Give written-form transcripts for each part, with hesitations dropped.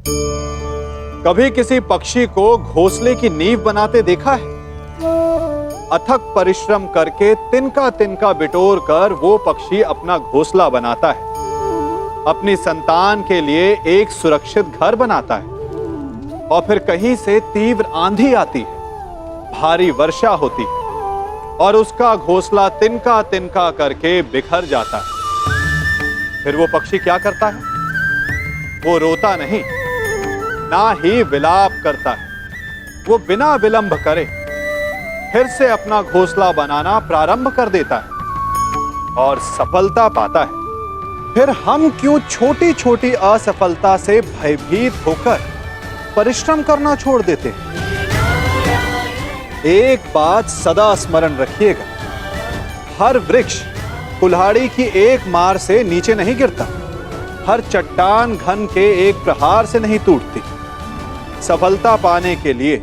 कभी किसी पक्षी को घोंसले की नींव बनाते देखा है? अथक परिश्रम करके तिनका तिनका बिटोर कर वो पक्षी अपना घोंसला बनाता है, अपनी संतान के लिए एक सुरक्षित घर बनाता है। और फिर कहीं से तीव्र आंधी आती है, भारी वर्षा होती है और उसका घोंसला तिनका तिनका करके बिखर जाता है। फिर वो पक्षी क्या करता है? वो रोता नहीं, ना ही विलाप करता है। वो बिना विलंब करे फिर से अपना घोंसला बनाना प्रारंभ कर देता है और सफलता पाता है। फिर हम क्यों छोटी छोटी असफलता से भयभीत होकर परिश्रम करना छोड़ देते हैं? एक बात सदा स्मरण रखिएगा, हर वृक्ष कुल्हाड़ी की एक मार से नीचे नहीं गिरता, हर चट्टान घन के एक प्रहार से नहीं टूटती। सफलता पाने के लिए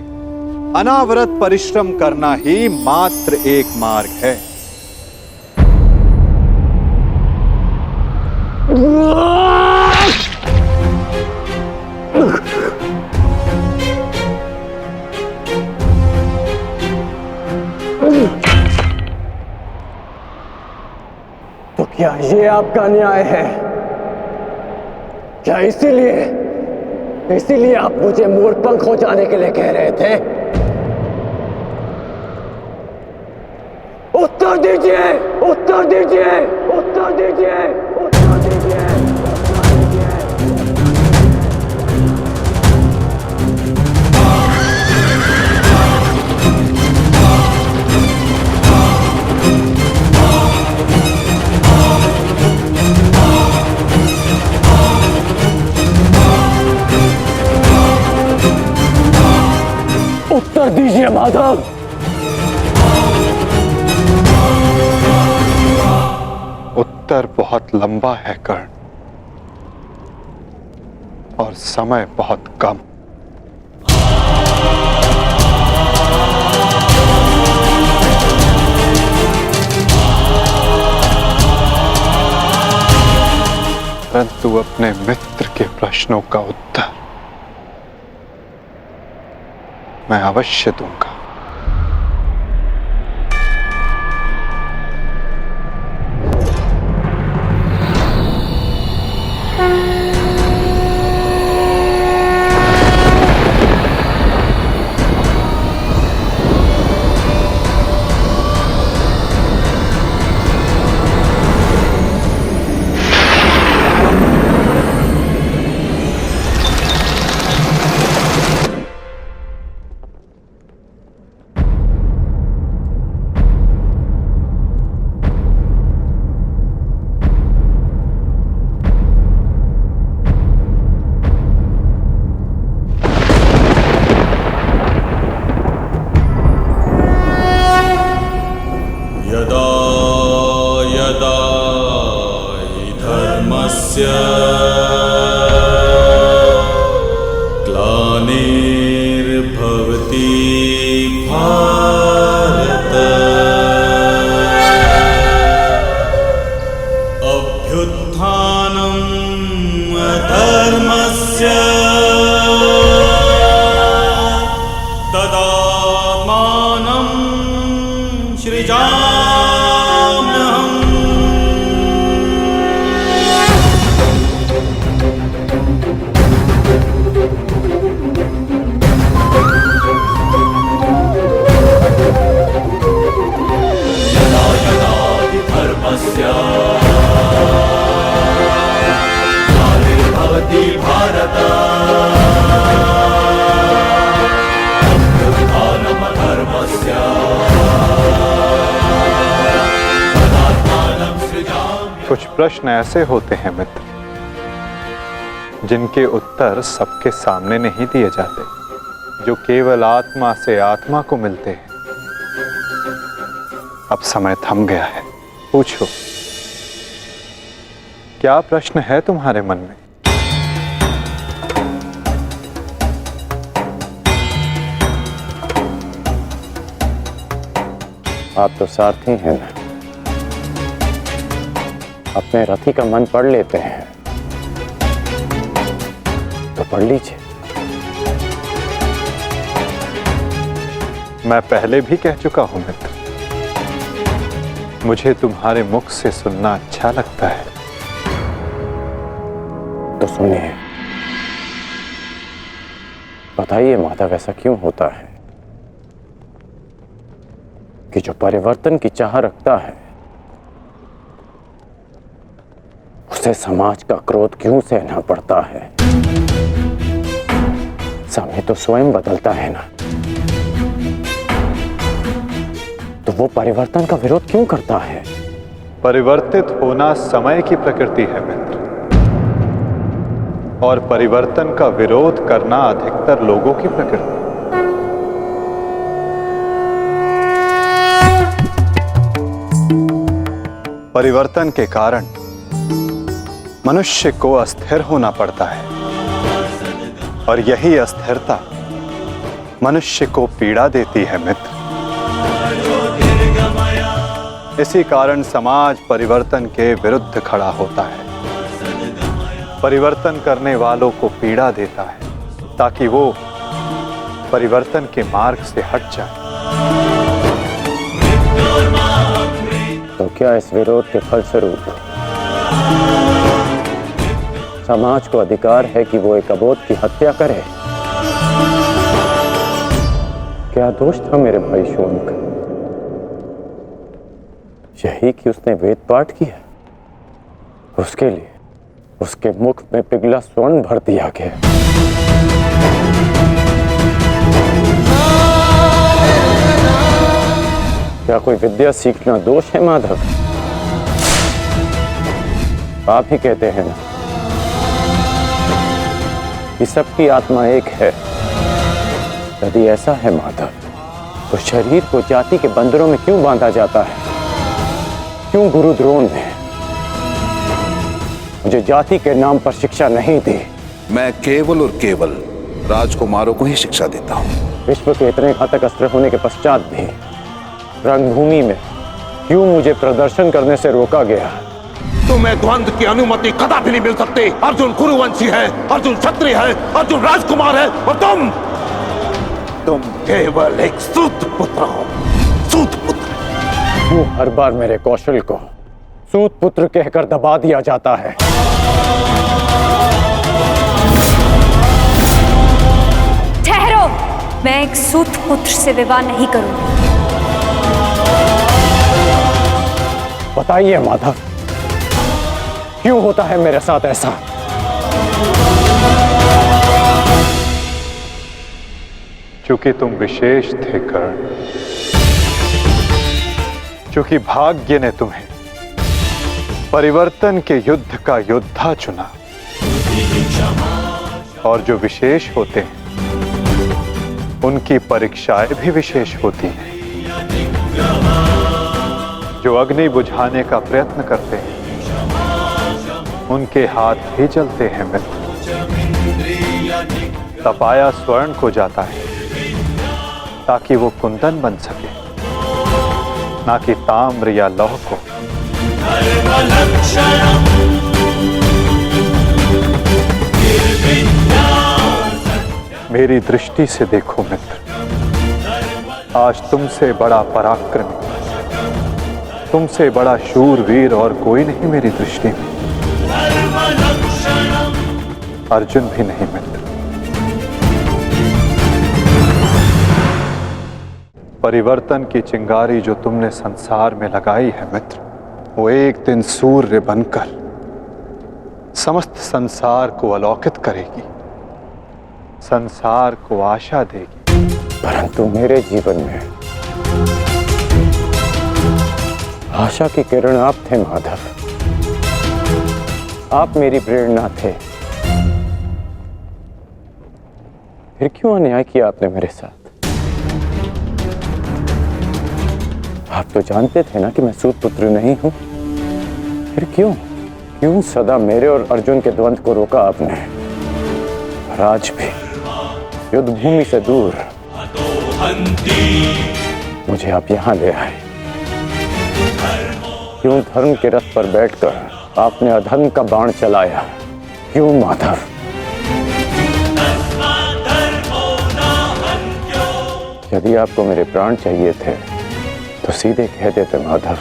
अनावरत परिश्रम करना ही मात्र एक मार्ग है। तो क्या ये आपका न्याय है? क्या इसीलिए आप मुझे मोरपंख हो जाने के लिए कह रहे थे? उत्तर दीजिए, उत्तर दीजिए, उत्तर दीजिए, उत्तर दीजिए, उत्तर दीजिए। उत्तर दीजिए माधव। उत्तर बहुत लंबा है कर्ण, और समय बहुत कम। परंतु अपने मित्र के प्रश्नों का उत्तर मैं अवश्य दूंगा। ग्लानिर्भवति भारत अभ्युत्थानम् अधर्मस्य तदात्मानं सृजाम्यहम्। ग्लानिर्भवति भारत अभ्युत्थानम् अधर्मस्य तदात्मानं सृजाम्यहम्। कुछ प्रश्न ऐसे होते हैं मित्र, जिनके उत्तर सबके सामने नहीं दिए जाते, जो केवल आत्मा से आत्मा को मिलते हैं। अब समय थम गया है, पूछो, क्या प्रश्न है तुम्हारे मन में? आप तो सारथी हैं, अपने रथी का मन पढ़ लेते हैं, तो पढ़ लीजिए। मैं पहले भी कह चुका हूं मित्र, मुझे तुम्हारे मुख से सुनना अच्छा लगता है। तो सुनिए, बताइए माधव, ऐसा क्यों होता है कि जो परिवर्तन की चाह रखता है उसे समाज का क्रोध क्यों सहना पड़ता है? समय तो स्वयं बदलता है ना, तो वो परिवर्तन का विरोध क्यों करता है? परिवर्तित होना समय की प्रकृति है मित्र, और परिवर्तन का विरोध करना अधिकतर लोगों की प्रकृति। परिवर्तन के कारण मनुष्य को अस्थिर होना पड़ता है, और यही अस्थिरता मनुष्य को पीड़ा देती है मित्र। इसी कारण समाज परिवर्तन के विरुद्ध खड़ा होता है, परिवर्तन करने वालों को पीड़ा देता है, ताकि वो परिवर्तन के मार्ग से हट जाए। तो क्या इस विरोध के फलस्वरूप समाज को अधिकार है कि वो एक अबोध की हत्या करे? क्या दोष था मेरे भाई शौनक? यही कि उसने वेद पाठ किया, उसके लिए उसके मुख में पिघला स्वर्ण भर दिया गया। क्या कोई विद्या सीखना दोष है माधव? आप ही कहते हैं ना कि सबकी आत्मा एक है। यदि ऐसा है माधव, तो शरीर को जाति के बंधनों में क्यों बांधा जाता है? क्यों गुरु द्रोण ने मुझे जाति के नाम पर शिक्षा नहीं दी? मैं केवल और केवल राजकुमारों को ही शिक्षा देता हूँ। विश्व के इतने घातक अस्त्र होने के पश्चात भी रंगभूमि में क्यों मुझे प्रदर्शन करने से रोका गया? तुम्हें द्वंद्व की अनुमति कदापि नहीं मिल सकती। अर्जुन कुरुवंशी है, अर्जुन क्षत्रिय है, अर्जुन राजकुमार है, और तुम केवल एक सूत पुत्र हो। सूत पुत्र। क्यों हर बार मेरे कौशल को सूत पुत्र कहकर दबा दिया जाता है? ठहरो, मैं एक सूत पुत्र से विवाह नहीं करूंगी। बताइए माधव, क्यों होता है मेरे साथ ऐसा? चूंकि तुम विशेष थे कर्ण, चूंकि भाग्य ने तुम्हें परिवर्तन के युद्ध का योद्धा चुना, और जो विशेष होते हैं उनकी परीक्षाएं भी विशेष होती हैं। जो अग्नि बुझाने का प्रयत्न करते हैं उनके हाथ भी जलते हैं मित्र। तपाया स्वर्ण को जाता है ताकि वो कुंदन बन सके, ना कि ताम्र या लौह को। मेरी दृष्टि से देखो मित्र, आज तुमसे बड़ा पराक्रमी, तुमसे बड़ा शूरवीर और कोई नहीं मेरी दृष्टि में। अर्जुन भी नहीं मित्र। परिवर्तन की चिंगारी जो तुमने संसार में लगाई है मित्र, वो एक दिन सूर्य बनकर समस्त संसार को अलौकित करेगी, संसार को आशा देगी। परंतु मेरे जीवन में आशा की किरण आप थे माधव। आप मेरी प्रेरणा थे। फिर क्यों अन्याय किया आपने मेरे साथ? आप तो जानते थे ना कि मैं सूत पुत्र नहीं हूं। फिर क्यों सदा मेरे और अर्जुन के द्वंद्व को रोका आपने? और आज भी युद्ध भूमि से दूर मुझे आप यहां ले आए। क्यों धर्म के रथ पर बैठकर आपने अधर्म का बाण चलाया? क्यों माधव? यदि आपको मेरे प्राण चाहिए थे तो सीधे कह देते माधव।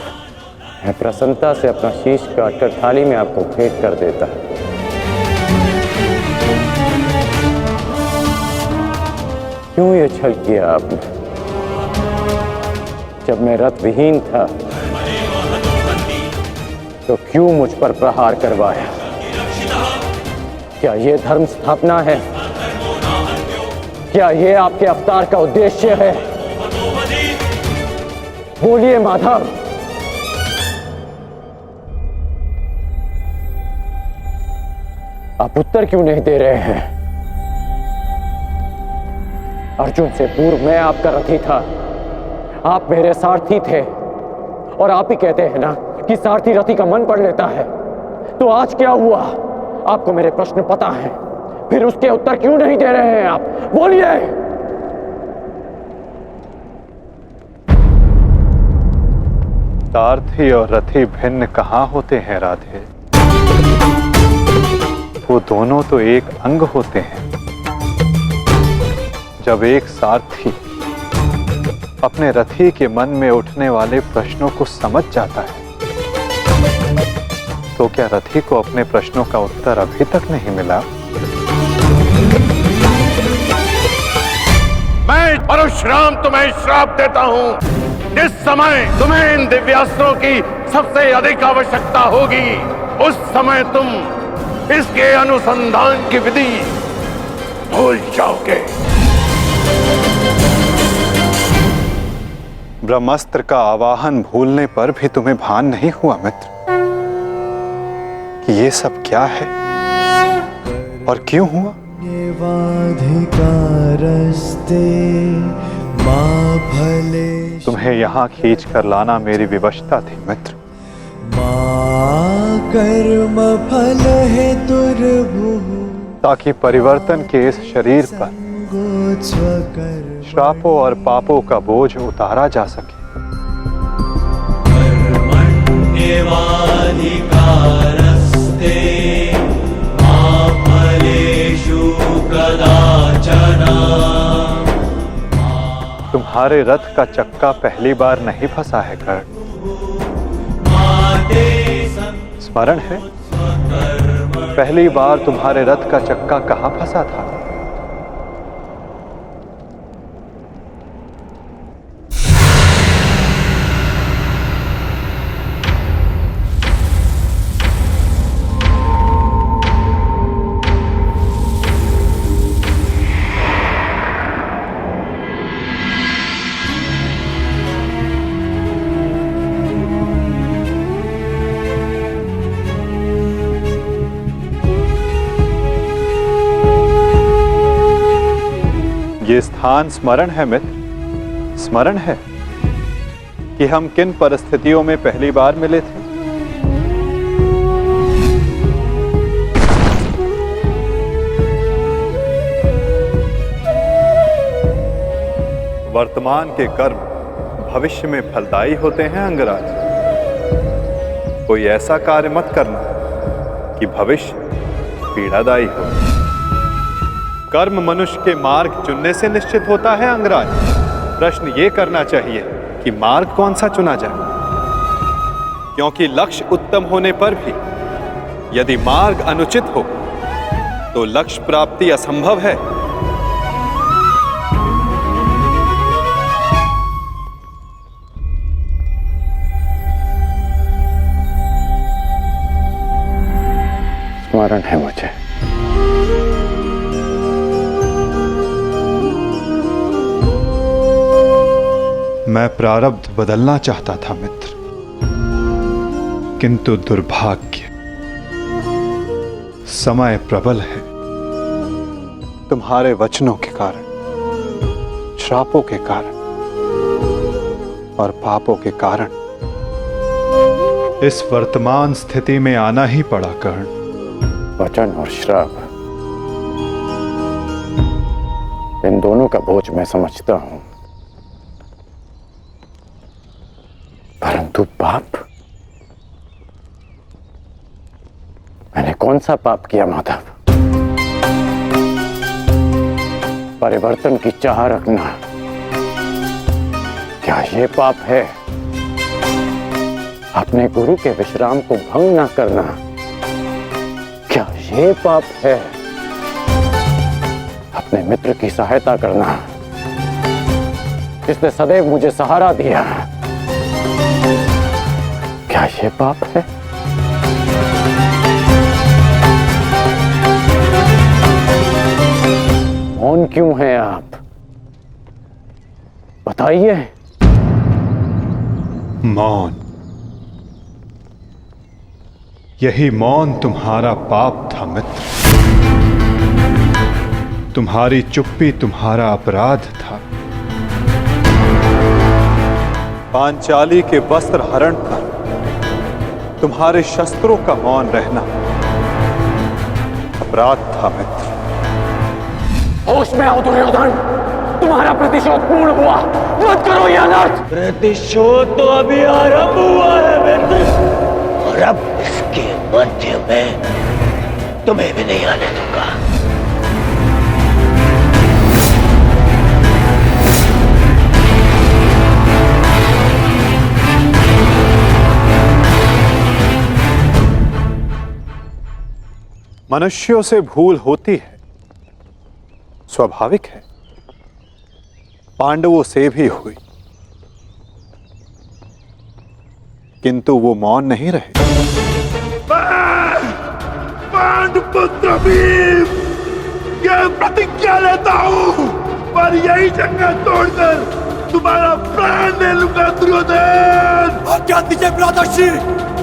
मैं प्रसन्नता से अपना शीश काटकर थाली में आपको भेंट कर देता। क्यों ये छल किया आपने? जब मैं रथ विहीन था तो क्यों मुझ पर प्रहार करवाया? क्या ये धर्म स्थापना है? क्या ये आपके अवतार का उद्देश्य है? बोलिए माधव। आप उत्तर क्यों नहीं दे रहे हैं? अर्जुन से पूर्व मैं आपका रथी था, आप मेरे सारथी थे। और आप ही कहते हैं ना कि सारथी रथी का मन पढ़ लेता है। तो आज क्या हुआ? आपको मेरे प्रश्न पता है, फिर उसके उत्तर क्यों नहीं दे रहे हैं आप? बोलिए। सारथी और रथी भिन्न कहाँ होते हैं राधे? वो दोनों तो एक अंग होते हैं। जब एक सारथी अपने रथी के मन में उठने वाले प्रश्नों को समझ जाता है तो क्या रथी को अपने प्रश्नों का उत्तर अभी तक नहीं मिला? मैं परशुराम तुम्हें श्राप देता हूं। जिस समय तुम्हें इन दिव्यास्त्रों की सबसे अधिक आवश्यकता होगी, उस समय तुम इसके अनुसंधान की विधि भूल जाओगे। ब्रह्मास्त्र का आवाहन भूलने पर भी तुम्हें भान नहीं हुआ मित्र कि ये सब क्या है और क्यों हुआ? तुम्हें यहाँ खींच कर लाना मेरी विवशता थी मित्र। कर्म फल है दुर्भुः ताकि परिवर्तन के इस शरीर पर श्रापों और पापों का बोझ उतारा जा सके। कर्मण्येवाधिकारस्ते मा फलेषु कदाचन। तुम्हारे रथ का चक्का पहली बार नहीं फंसा है कर्ण। स्मरण है पहली बार तुम्हारे रथ का चक्का कहाँ फंसा था? ये स्थान स्मरण है मित्र? स्मरण है कि हम किन परिस्थितियों में पहली बार मिले थे? वर्तमान के कर्म भविष्य में फलदायी होते हैं अंगराज। कोई ऐसा कार्य मत करना कि भविष्य पीड़ादायी हो। कर्म मनुष्य के मार्ग चुनने से निश्चित होता है अंगराज। प्रश्न ये करना चाहिए कि मार्ग कौन सा चुना जाए, क्योंकि लक्ष्य उत्तम होने पर भी यदि मार्ग अनुचित हो तो लक्ष्य प्राप्ति असंभव है। स्मरण है मुझे। मैं प्रारब्ध बदलना चाहता था मित्र, किंतु दुर्भाग्य समय प्रबल है। तुम्हारे वचनों के कारण, श्रापों के कारण और पापों के कारण इस वर्तमान स्थिति में आना ही पड़ा कर्ण। वचन और श्राप, इन दोनों का बोझ मैं समझता हूं, परंतु पाप, मैंने कौन सा पाप किया माधव? परिवर्तन की चाह रखना क्या ये पाप है? अपने गुरु के विश्राम को भंग न करना, क्या ये पाप है? अपने मित्र की सहायता करना, जिसने सदैव मुझे सहारा दिया, क्या ये पाप है? मौन क्यों हैं आप? बताइए। मौन, यही मौन तुम्हारा पाप था मित्र। तुम्हारी चुप्पी तुम्हारा अपराध था। पांचाली के वस्त्र हरण कर तुम्हारे शस्त्रों का मौन रहना अपराध था मित्र। होश में आओ दुर्योधन, तुम्हारा प्रतिशोध पूर्ण हुआ, मत करो यह अनर्थ। प्रतिशोध तो अभी आरंभ हुआ है मित्र, और अब इसके मध्य में तुम्हें भी नहीं आने दूंगा। मनुष्यों से भूल होती है, स्वाभाविक है। पांडवों से भी हुई, किंतु वो मौन नहीं रहे। पांडुपुत्र भीम, यह प्रतिज्ञा लेता हूं, पर यही जंगल तोड़कर तुम्हारा प्राण ले लूंगा दुर्योधन। आज्ञा दीजिए भ्राताश्री,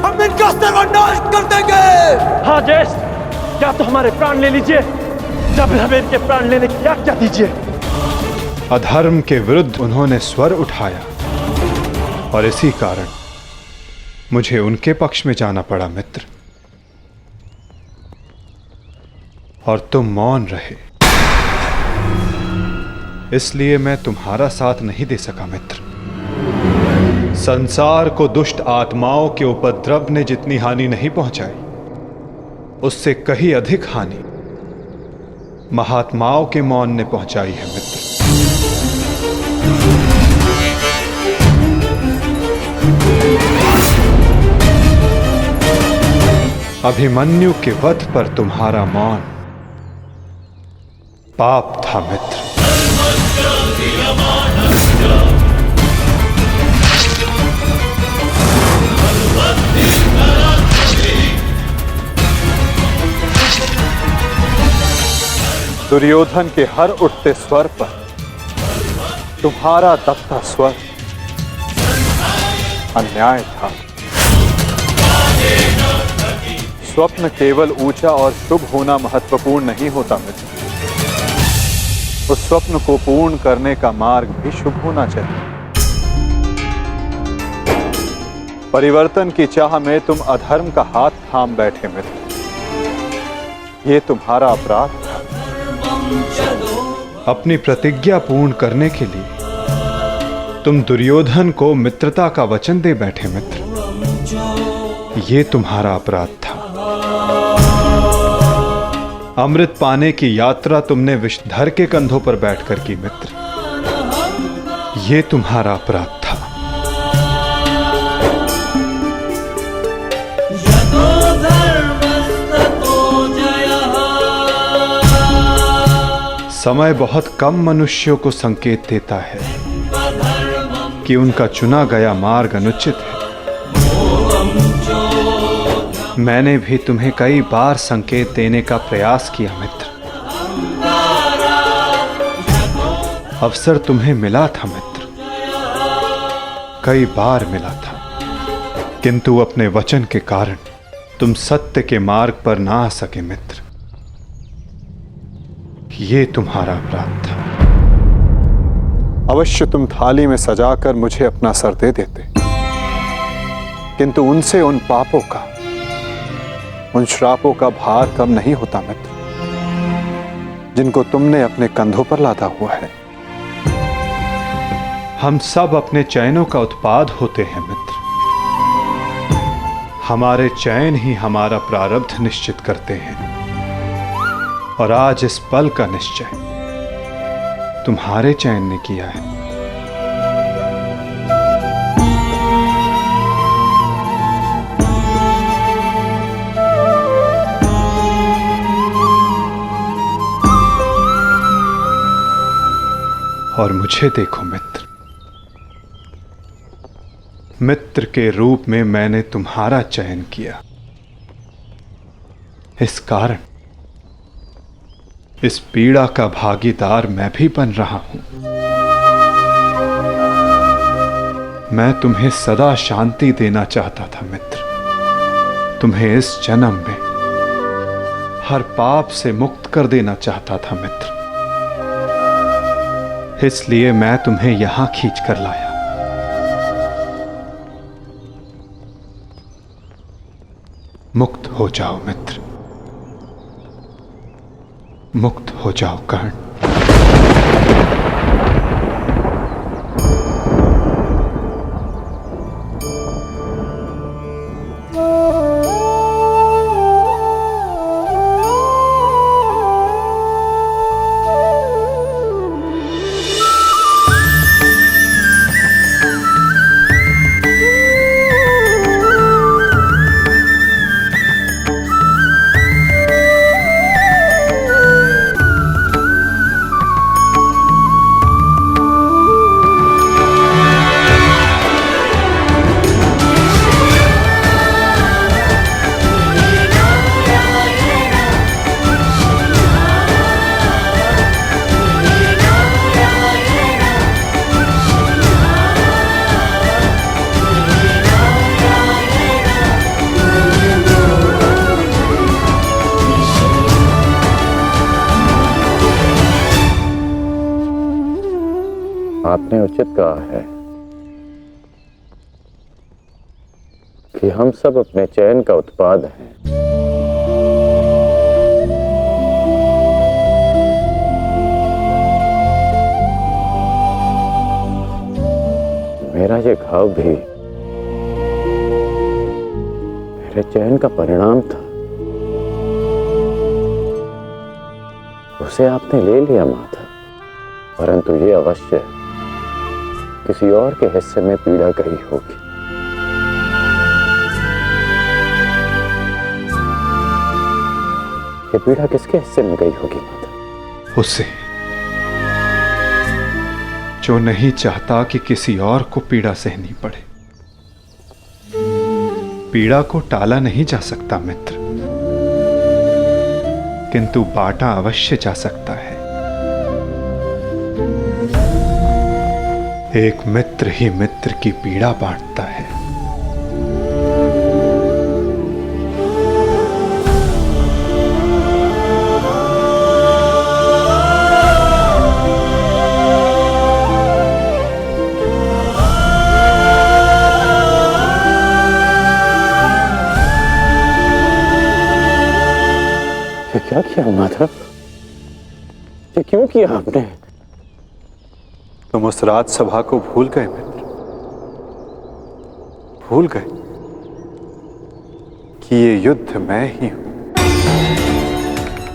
हम इनका सर्वनाश कर देंगे। हाँ जयेश, या तो हमारे प्राण ले लीजिए, जब हमें इनके प्राण लेने की आज्ञा दीजिए। अधर्म के विरुद्ध उन्होंने स्वर उठाया और इसी कारण मुझे उनके पक्ष में जाना पड़ा मित्र, और तुम मौन रहे, इसलिए मैं तुम्हारा साथ नहीं दे सका मित्र। संसार को दुष्ट आत्माओं के उपद्रव ने जितनी हानि नहीं पहुंचाई, उससे कहीं अधिक हानि महात्माओं के मौन ने पहुंचाई है मित्र। अभिमन्यु के वध पर तुम्हारा मौन पाप था मित्र। दुर्योधन के हर उठते स्वर पर तुम्हारा दबता स्वर अन्याय था। स्वप्न केवल ऊंचा और शुभ होना महत्वपूर्ण नहीं होता मित्र, उस स्वप्न को पूर्ण करने का मार्ग भी शुभ होना चाहिए। परिवर्तन की चाह में तुम अधर्म का हाथ थाम बैठे मित्र, ये तुम्हारा अपराध था। अपनी प्रतिज्ञा पूर्ण करने के लिए तुम दुर्योधन को मित्रता का वचन दे बैठे मित्र, ये तुम्हारा अपराध था। अमृत पाने की यात्रा तुमने विषधर के कंधों पर बैठकर की मित्र, ये तुम्हारा अपराध था। समय बहुत कम मनुष्यों को संकेत देता है कि उनका चुना गया मार्ग अनुचित है। मैंने भी तुम्हें कई बार संकेत देने का प्रयास किया मित्र, अवसर तुम्हें मिला था मित्र, कई बार मिला था, किंतु अपने वचन के कारण तुम सत्य के मार्ग पर ना आ सके मित्र, ये तुम्हारा अपराध था। अवश्य तुम थाली में सजाकर मुझे अपना सर दे देते, किंतु उनसे उन पापों का, उन श्रापों का भार कम नहीं होता मित्र, जिनको तुमने अपने कंधों पर लादा हुआ है। हम सब अपने चैनों का उत्पाद होते हैं मित्र, हमारे चैन ही हमारा प्रारब्ध निश्चित करते हैं, और आज इस पल का निश्चय तुम्हारे चैन ने किया है। और मुझे देखो मित्र, मित्र के रूप में मैंने तुम्हारा चयन किया। इस कारण इस पीड़ा का भागीदार मैं भी बन रहा हूं। मैं तुम्हें सदा शांति देना चाहता था मित्र, तुम्हें इस जन्म में हर पाप से मुक्त कर देना चाहता था मित्र। इसलिए मैं तुम्हें यहां खींच कर लाया। मुक्त हो जाओ मित्र, मुक्त हो जाओ कर्ण। आपने उचित कहा है कि हम सब अपने चयन का उत्पाद हैं। मेरा ये घाव भी मेरे चयन का परिणाम था। उसे आपने ले लिया माता, परंतु ये अवश्य किसी और के हिस्से में पीड़ा गई होगी। ये पीड़ा किसके हिस्से में गई होगी माता? उसे जो नहीं चाहता कि किसी और को पीड़ा सहनी पड़े। पीड़ा को टाला नहीं जा सकता मित्र, किंतु बांटा अवश्य जा सकता है। एक मित्र ही मित्र की पीड़ा बांटता है। ये क्या किया माधव? ये क्यों किया आपने? तुम उस राजसभा को भूल गए मित्र, भूल गए कि ये युद्ध मैं ही हूं,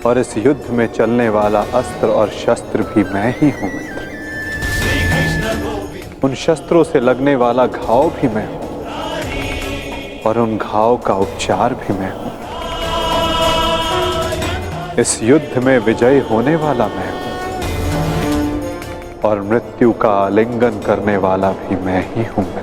और इस युद्ध में चलने वाला अस्त्र और शस्त्र भी मैं ही हूं मित्र। उन शस्त्रों से लगने वाला घाव भी मैं हूं, और उन घाव का उपचार भी मैं हूं। इस युद्ध में विजयी होने वाला मैं हूं, और मृत्यु का आलिंगन करने वाला भी मैं ही हूं मित्र।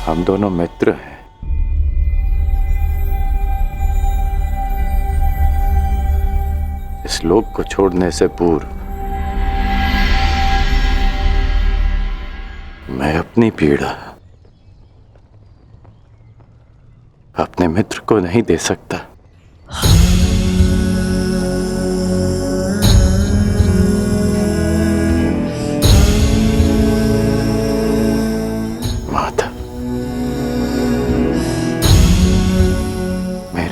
हम दोनों मित्र हैं। इस लोक को छोड़ने से पूर्व मैं अपनी पीड़ा अपने मित्र को नहीं दे सकता।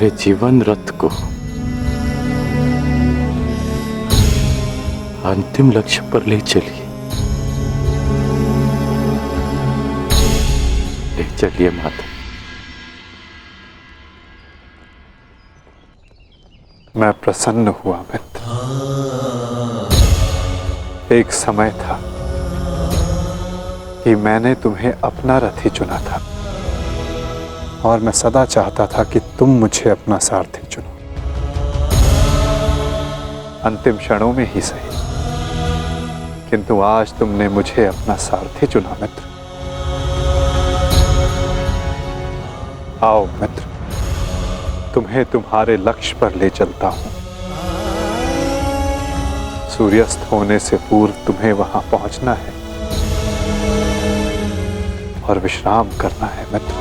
मेरे जीवन रथ को अंतिम लक्ष्य पर ले चलिए, ले चलिए माता। मैं प्रसन्न हुआ मित्र। एक समय था कि मैंने तुम्हें अपना रथी चुना था और मैं सदा चाहता था कि तुम मुझे अपना सारथी चुनो, अंतिम क्षणों में ही सही, किंतु आज तुमने मुझे अपना सारथी चुना मित्र। आओ मित्र, तुम्हें तुम्हारे लक्ष्य पर ले चलता हूं। सूर्यास्त होने से पूर्व तुम्हें वहां पहुंचना है और विश्राम करना है मित्र।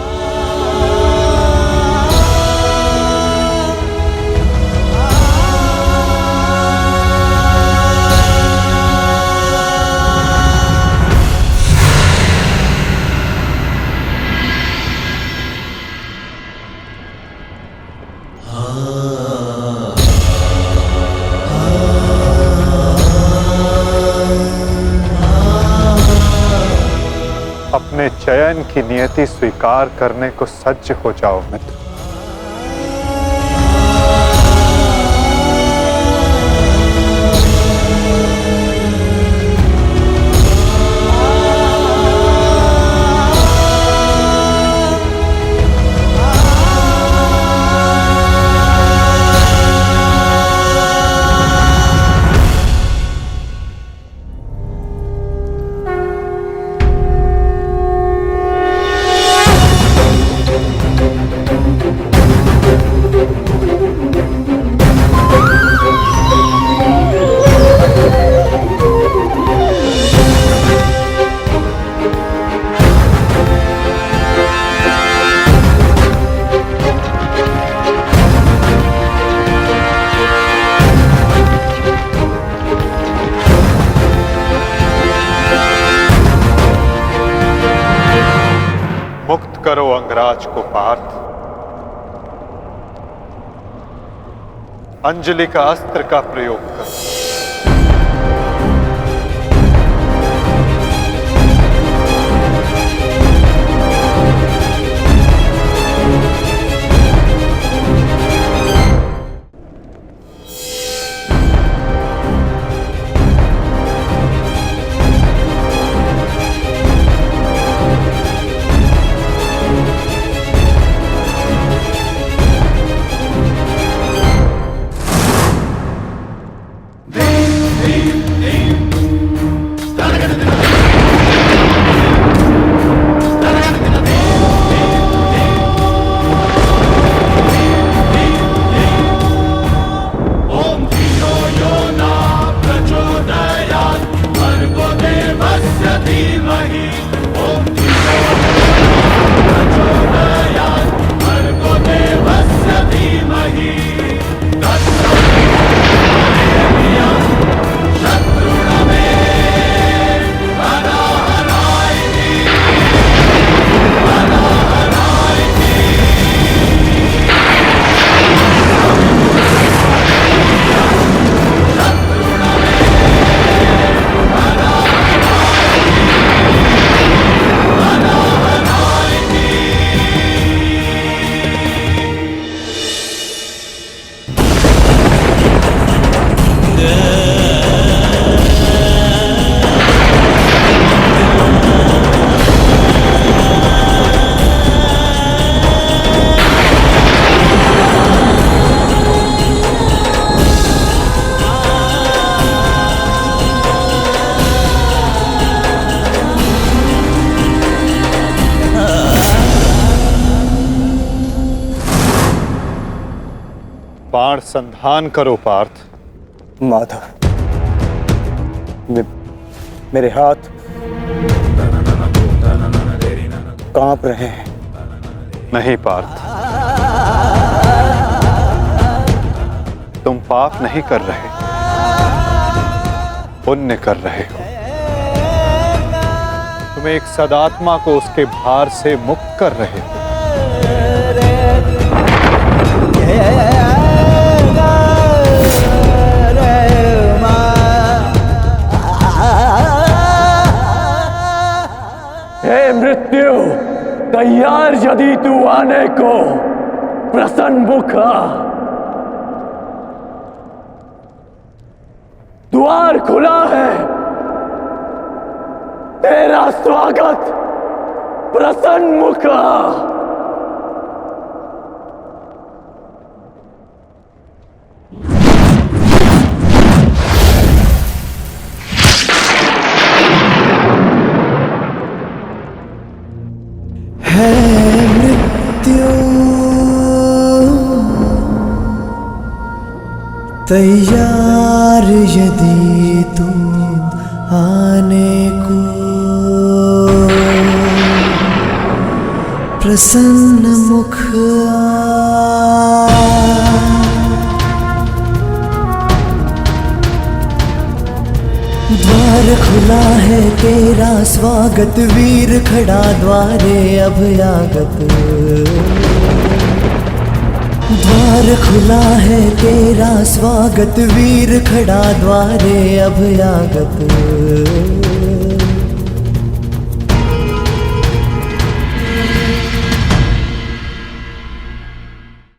अपने चयन की नियति स्वीकार करने को सज्ज हो जाओ मित्र। मुक्त करो अंगराज को पार्थ। अंजलि का अस्त्र का प्रयोग करो। बाण संधान करो पार्थ। माधव, मेरे हाथ कांप रहे हैं। नहीं पार्थ, तुम पाप नहीं कर रहे, पुण्य कर रहे हो। तुम एक सदात्मा को उसके भार से मुक्त कर रहे हो। तैयार यदि तू आने को प्रसन्न मुखा। द्वार खुला है, तेरा स्वागत प्रसन्न मुखा। है मृत्यु तैयार यदि तू आने को प्रसन्न मुख द्वार खुला है तेरा स्वागत वीर खड़ा द्वारे अभयागत। द्वार खुला है तेरा स्वागत वीर खड़ा द्वारे अभयागत।